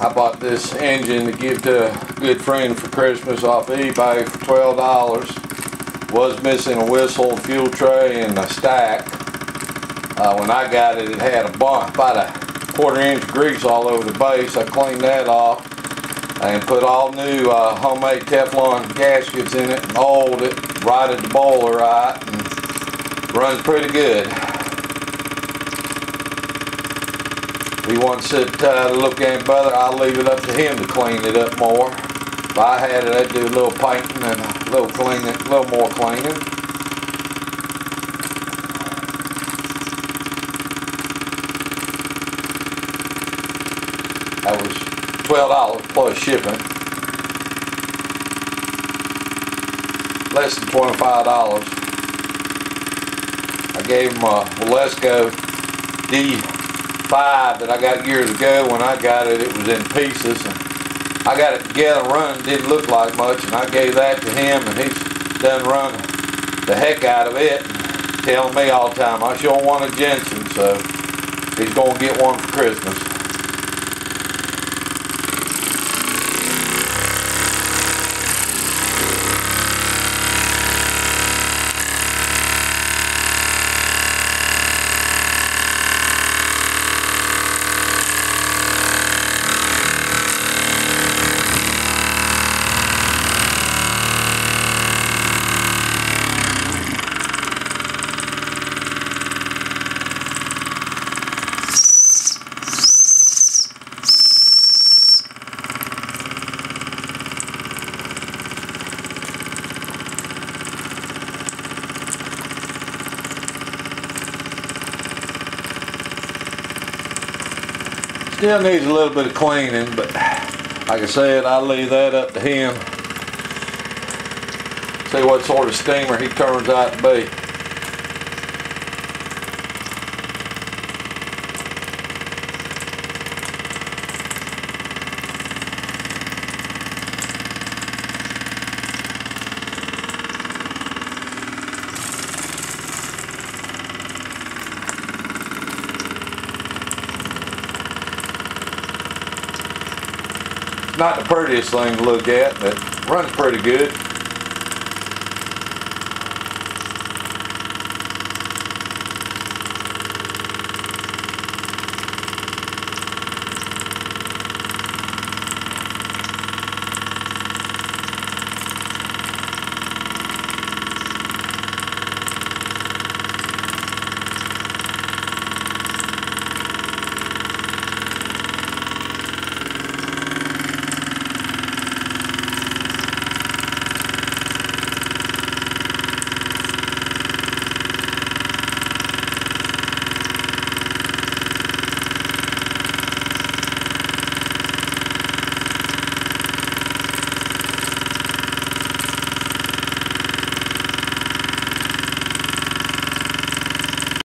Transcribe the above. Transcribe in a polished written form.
I bought this engine to give to a good friend for Christmas off eBay for $12. Was missing a whistle, fuel tray, and a stack. When I got it, it had about a 1/4 inch grease all over the base. I cleaned that off and put all new homemade Teflon gaskets in it and oiled it, righted the boiler right, and runs pretty good. If he wants it to look any better, I'll leave it up to him to clean it up more. If I had it, I'd do a little painting and a little cleaning, a little more cleaning. That was $12 plus shipping. Less than $25. I gave him a Walesko D5 that I got years ago. When I got it, it was in pieces. And I got it together running, didn't look like much, and I gave that to him, and he's done run the heck out of it, and telling me all the time, I sure want a Jensen, so he's going to get one for Christmas. Still needs a little bit of cleaning, but like I said, I'll leave that up to him. See what sort of steamer he turns out to be. Not the prettiest thing to look at, but runs pretty good.